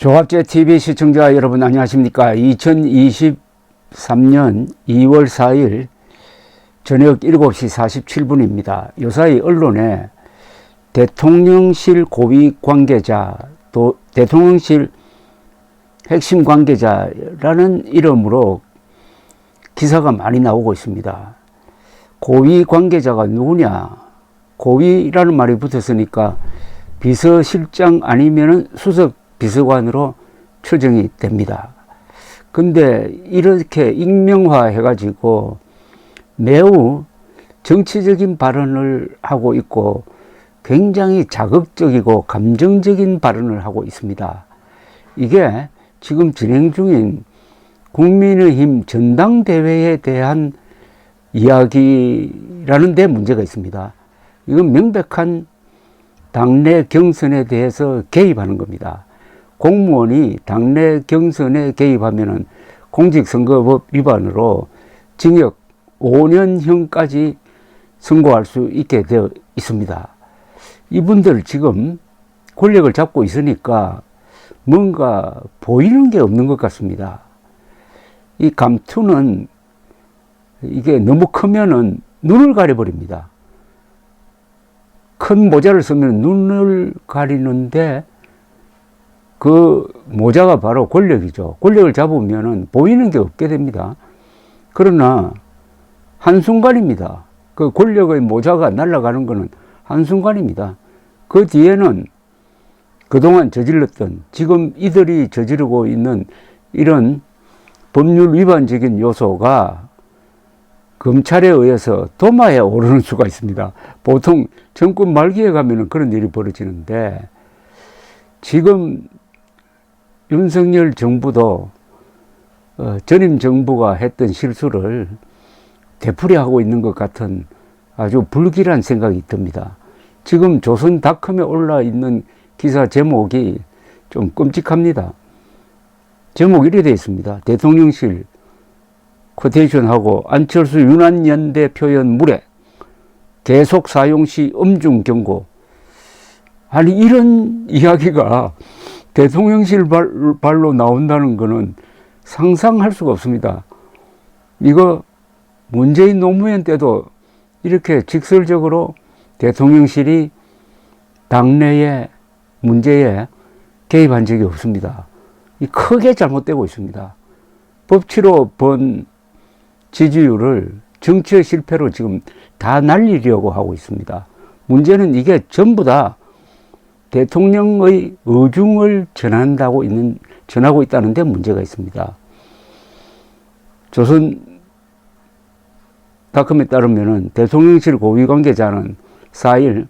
조갑제 TV 시청자 여러분 안녕하십니까. 2023년 2월 4일 저녁 7시 47분입니다. 요사이 언론에 대통령실 고위 관계자 또 대통령실 핵심 관계자라는 이름으로 기사가 많이 나오고 있습니다. 고위 관계자가 누구냐? 고위라는 말이 붙었으니까 비서실장 아니면은 수석 비서관으로 추정이 됩니다. 근데 이렇게 익명화 해가지고 매우 정치적인 발언을 하고 있고 굉장히 자극적이고 감정적인 발언을 하고 있습니다. 이게 지금 진행 중인 국민의힘 전당대회에 대한 이야기라는 데 문제가 있습니다. 이건 명백한 당내 경선에 대해서 개입하는 겁니다. 공무원이 당내 경선에 개입하면은 공직선거법 위반으로 징역 5년형까지 선고할 수 있게 되어 있습니다. 이분들 지금 권력을 잡고 있으니까 뭔가 보이는 게 없는 것 같습니다. 이 감투는 이게 너무 크면은 눈을 가려버립니다. 큰 모자를 쓰면 눈을 가리는데 그 모자가 바로 권력이죠. 권력을 잡으면은 보이는 게 없게 됩니다. 그러나 한순간입니다. 그 권력의 모자가 날아가는 것은 한순간입니다. 그 뒤에는 그동안 저질렀던 지금 이들이 저지르고 있는 이런 법률 위반적인 요소가 검찰에 의해서 도마에 오르는 수가 있습니다. 보통 정권 말기에 가면은 그런 일이 벌어지는데 지금 윤석열 정부도 전임 정부가 했던 실수를 되풀이하고 있는 것 같은 아주 불길한 생각이 듭니다. 지금 조선닷컴에 올라 있는 기사 제목이 좀 끔찍합니다. 제목 이렇게 되어 있습니다. 대통령실 쿼테이션하고 안철수 윤한연대 표현 무례 계속 사용 시 엄중 경고. 아니 이런 이야기가 대통령실 발로 나온다는 것은 상상할 수가 없습니다. 이거 문재인 노무현 때도 이렇게 직설적으로 대통령실이 당내의 문제에 개입한 적이 없습니다. 크게 잘못되고 있습니다. 법치로 번 지지율을 정치의 실패로 지금 다 날리려고 하고 있습니다. 문제는 이게 전부 다 대통령의 의중을 전하고 있다는 데 문제가 있습니다. 조선닷컴에 따르면 대통령실 고위 관계자는 4일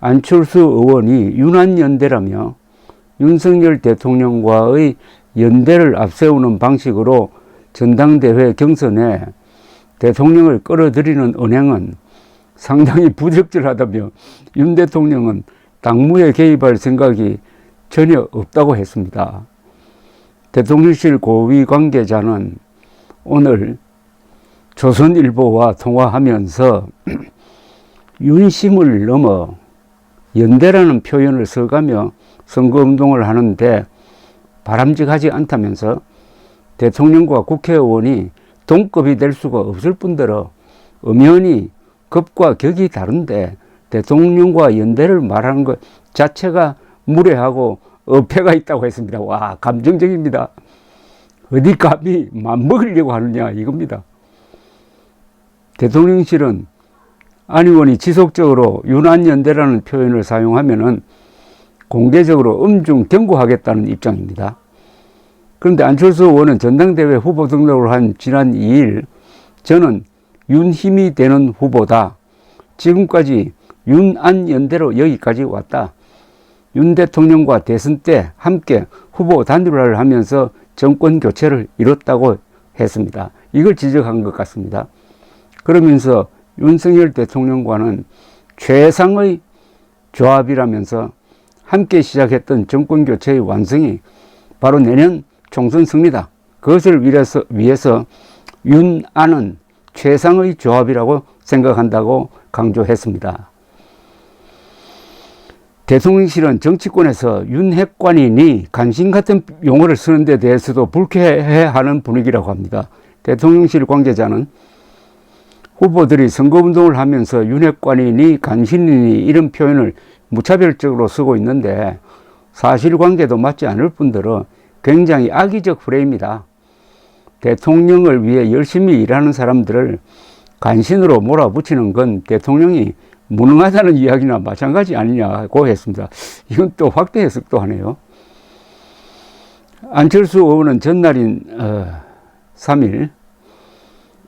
안철수 의원이 윤한연대라며 윤석열 대통령과의 연대를 앞세우는 방식으로 전당대회 경선에 대통령을 끌어들이는 언행은 상당히 부적절하다며 윤 대통령은 당무에 개입할 생각이 전혀 없다고 했습니다. 대통령실 고위 관계자는 오늘 조선일보와 통화하면서 윤심을 넘어 연대라는 표현을 써가며 선거운동을 하는데 바람직하지 않다면서 대통령과 국회의원이 동급이 될 수가 없을 뿐더러 엄연히 급과 격이 다른데 대통령과 연대를 말하는 것 자체가 무례하고 어폐가 있다고 했습니다. 와, 감정적입니다. 어디 감히 맘먹으려고 하느냐 이겁니다. 대통령실은 안 의원이 지속적으로 윤한연대라는 표현을 사용하면은 공개적으로 엄중 경고하겠다는 입장입니다. 그런데 안철수 의원은 전당대회 후보 등록을 한 지난 2일 저는 윤힘이 되는 후보다. 지금까지 윤안연대로 여기까지 왔다. 윤 대통령과 대선 때 함께 후보 단일화를 하면서 정권 교체를 이뤘다고 했습니다. 이걸 지적한 것 같습니다. 그러면서 윤석열 대통령과는 최상의 조합이라면서 함께 시작했던 정권 교체의 완성이 바로 내년 총선 승리다. 그것을 위해서 윤안은 최상의 조합이라고 생각한다고 강조했습니다. 대통령실은 정치권에서 윤핵관이니 간신 같은 용어를 쓰는 데 대해서도 불쾌해하는 분위기라고 합니다. 대통령실 관계자는 후보들이 선거운동을 하면서 윤핵관이니 간신이니 이런 표현을 무차별적으로 쓰고 있는데 사실관계도 맞지 않을 뿐더러 굉장히 악의적 프레임이다. 대통령을 위해 열심히 일하는 사람들을 간신으로 몰아붙이는 건 대통령이 무능하다는 이야기나 마찬가지 아니냐고 했습니다. 이건 또 확대 해석도 하네요. 안철수 의원은 전날인 3일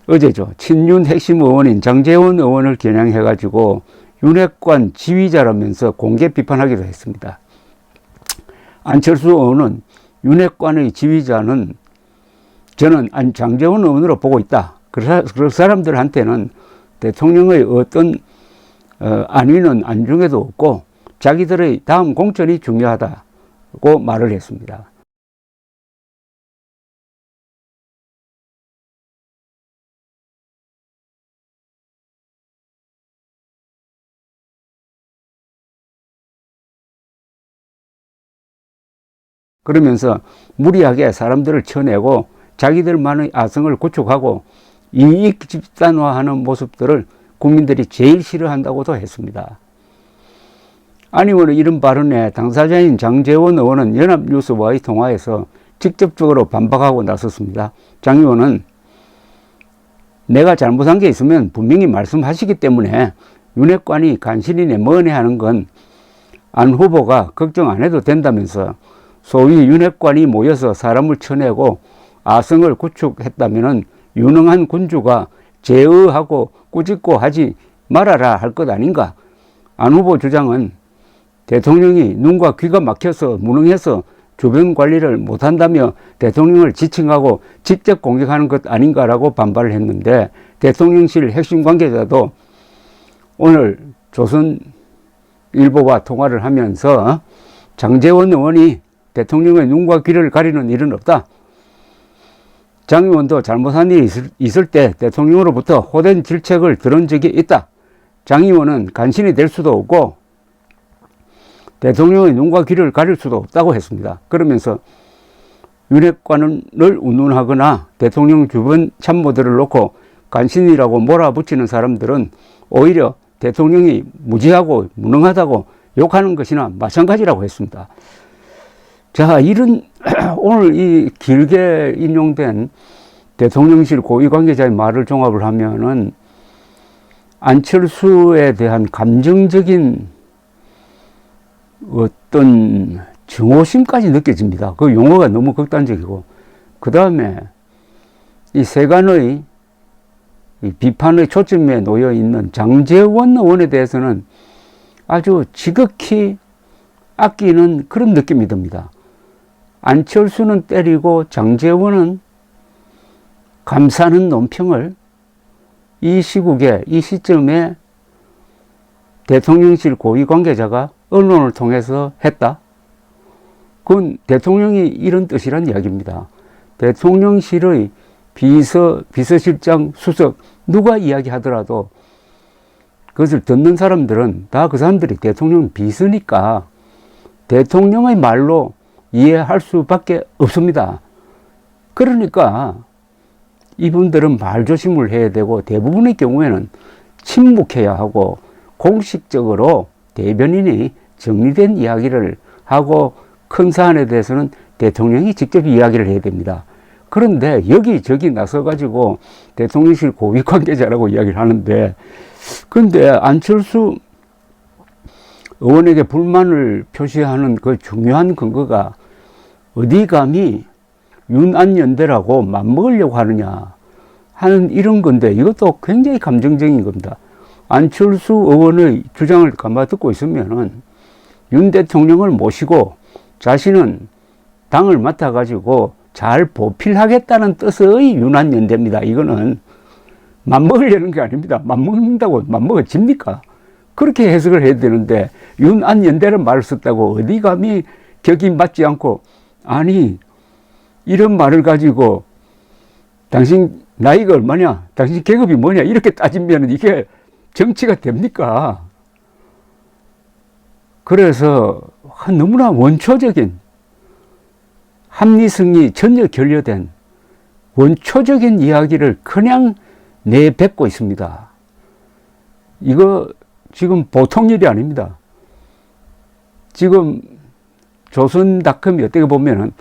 어제죠. 친윤 핵심 의원인 장제원 의원을 겨냥해가지고 윤핵관 지휘자라면서 공개 비판하기도 했습니다. 안철수 의원은 윤핵관의 지휘자는 저는 장제원 의원으로 보고 있다. 그 사람들한테는 대통령의 어떤 안위는 안중에도 없고 자기들의 다음 공천이 중요하다고 말을 했습니다. 그러면서 무리하게 사람들을 쳐내고 자기들만의 아성을 구축하고 이익 집단화하는 모습들을 국민들이 제일 싫어한다고도 했습니다. 안 의원의 이런 발언에 당사자인 장제원 의원은 연합뉴스와의 통화에서 직접적으로 반박하고 나섰습니다. 장 의원은 내가 잘못한 게 있으면 분명히 말씀하시기 때문에 윤핵관이 간신이네 뭐네 하는 건 안 후보가 걱정 안 해도 된다면서 소위 윤핵관이 모여서 사람을 쳐내고 아성을 구축했다면 유능한 군주가 제어하고 꾸짖고 하지 말아라 할 것 아닌가. 안 후보 주장은 대통령이 눈과 귀가 막혀서 무능해서 주변 관리를 못한다며 대통령을 지칭하고 직접 공격하는 것 아닌가라고 반발을 했는데 대통령실 핵심 관계자도 오늘 조선일보와 통화를 하면서 장제원 의원이 대통령의 눈과 귀를 가리는 일은 없다. 장 의원도 잘못한 일이 있을 때 대통령으로부터 호된 질책을 들은 적이 있다. 장 의원은 간신이 될 수도 없고 대통령의 눈과 귀를 가릴 수도 없다고 했습니다. 그러면서 윤핵관을 운운하거나 대통령 주변 참모들을 놓고 간신이라고 몰아붙이는 사람들은 오히려 대통령이 무지하고 무능하다고 욕하는 것이나 마찬가지라고 했습니다. 자, 이런 오늘 이 길게 인용된 대통령실 고위 관계자의 말을 종합을 하면은 안철수에 대한 감정적인 어떤 증오심까지 느껴집니다. 그 용어가 너무 극단적이고, 그 다음에 이 세간의 이 비판의 초점에 놓여 있는 장제원 의원에 대해서는 아주 지극히 아끼는 그런 느낌이 듭니다. 안철수는 때리고 장제원은 감싸는 논평을 이 시국에, 이 시점에 대통령실 고위 관계자가 언론을 통해서 했다. 그건 대통령이 이런 뜻이란 이야기입니다. 대통령실의 비서실장, 수석, 누가 이야기하더라도 그것을 듣는 사람들은 다 그 사람들이 대통령 비서니까 대통령의 말로 이해할 수밖에 없습니다. 그러니까 이분들은 말조심을 해야 되고 대부분의 경우에는 침묵해야 하고 공식적으로 대변인이 정리된 이야기를 하고 큰 사안에 대해서는 대통령이 직접 이야기를 해야 됩니다. 그런데 여기저기 나서가지고 대통령실 고위 관계자라고 이야기를 하는데, 근데 안철수 의원에게 불만을 표시하는 그 중요한 근거가 어디 감히 윤안연대라고 맞먹으려고 하느냐 하는 이런 건데, 이것도 굉장히 감정적인 겁니다. 안철수 의원의 주장을 가만 듣고 있으면은 윤 대통령을 모시고 자신은 당을 맡아가지고 잘 보필하겠다는 뜻의 윤안연대입니다. 이거는 맞먹으려는 게 아닙니다. 맞먹는다고 맞먹어집니까? 그렇게 해석을 해야 되는데 윤안연대라는 말을 썼다고 어디 감히 격이 맞지 않고, 아니 이런 말을 가지고 당신 나이가 얼마냐, 당신 계급이 뭐냐 이렇게 따지면 이게 정치가 됩니까? 그래서 너무나 원초적인 합리성이 전혀 결여된 원초적인 이야기를 그냥 내뱉고 있습니다. 이거 지금 보통 일이 아닙니다. 지금 조선닷컴이 어떻게 보면은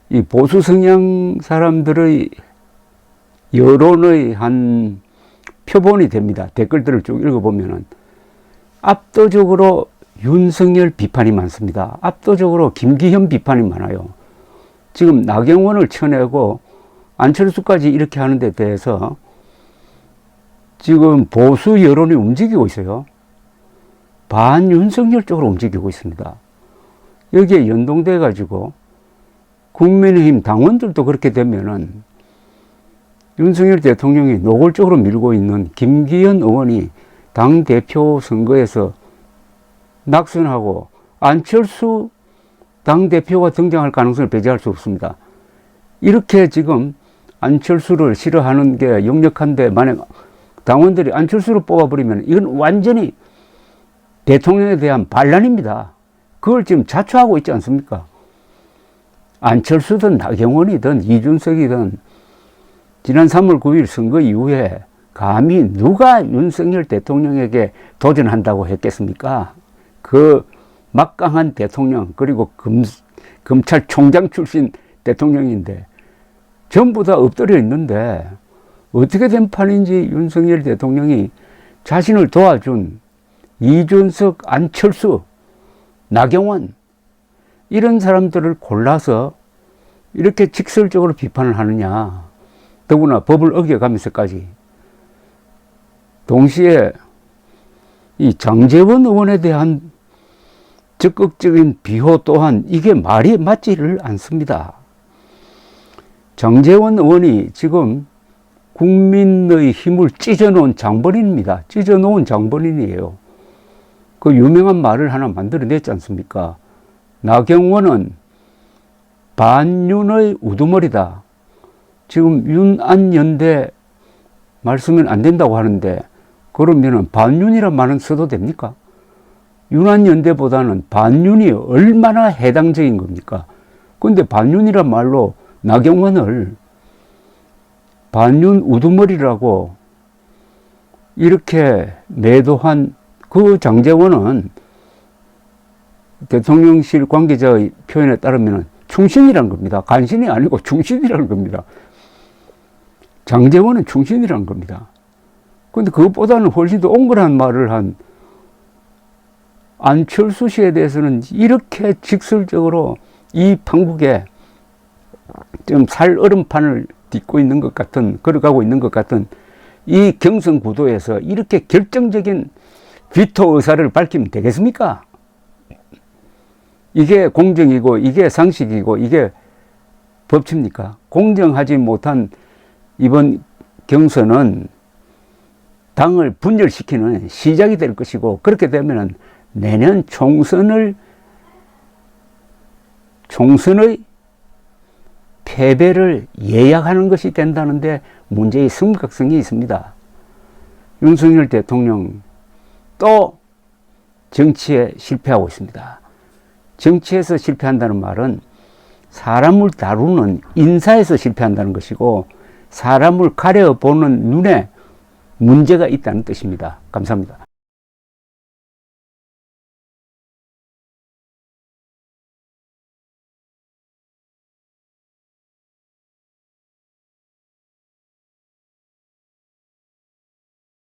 이 보수 성향 사람들의 여론의 한 표본이 됩니다. 댓글들을 쭉 읽어보면은 압도적으로 윤석열 비판이 많습니다. 압도적으로 김기현 비판이 많아요. 지금 나경원을 쳐내고 안철수까지 이렇게 하는 데 대해서 지금 보수 여론이 움직이고 있어요. 반윤석열 쪽으로 움직이고 있습니다. 여기에 연동돼 가지고 국민의힘 당원들도 그렇게 되면은 윤석열 대통령이 노골적으로 밀고 있는 김기현 의원이 당대표 선거에서 낙선하고 안철수 당대표가 등장할 가능성을 배제할 수 없습니다. 이렇게 지금 안철수를 싫어하는 게 역력한데 만약 당원들이 안철수를 뽑아버리면 이건 완전히 대통령에 대한 반란입니다. 그걸 지금 자초하고 있지 않습니까? 안철수든 나경원이든 이준석이든 지난 3월 9일 선거 이후에 감히 누가 윤석열 대통령에게 도전한다고 했겠습니까? 그 막강한 대통령 그리고 검찰총장 출신 대통령인데 전부 다 엎드려 있는데 어떻게 된 판인지 윤석열 대통령이 자신을 도와준 이준석, 안철수, 나경원 이런 사람들을 골라서 이렇게 직설적으로 비판을 하느냐. 더구나 법을 어겨가면서까지. 동시에 이 장제원 의원에 대한 적극적인 비호 또한 이게 말이 맞지를 않습니다. 장제원 의원이 지금 국민의 힘을 찢어놓은 장본인입니다. 찢어놓은 장본인이에요. 그 유명한 말을 하나 만들어냈지 않습니까? 나경원은 반윤의 우두머리다. 지금 윤안연대 말쓰면 안 된다고 하는데 그러면은 반윤이란 말은 써도 됩니까? 윤안연대보다는 반윤이 얼마나 해당적인 겁니까? 근데 반윤이란 말로 나경원을 반윤 우두머리라고 이렇게 매도한 그 장제원은 대통령실 관계자의 표현에 따르면 충신이라는 겁니다. 간신이 아니고 충신이라는 겁니다. 장제원은 충신이라는 겁니다. 그런데 그것보다는 훨씬 더 옹골한 말을 한 안철수 씨에 대해서는 이렇게 직설적으로 이 판국에 좀 살얼음판을 딛고 있는 것 같은, 걸어가고 있는 것 같은 이 경선 구도에서 이렇게 결정적인 비토 의사를 밝히면 되겠습니까? 이게 공정이고 이게 상식이고 이게 법치입니까? 공정하지 못한 이번 경선은 당을 분열시키는 시작이 될 것이고 그렇게 되면 내년 총선의 패배를 예약하는 것이 된다는데 문제의 심각성이 있습니다. 윤석열 대통령 또 정치에 실패하고 있습니다. 정치에서 실패한다는 말은 사람을 다루는 인사에서 실패한다는 것이고 사람을 가려보는 눈에 문제가 있다는 뜻입니다. 감사합니다.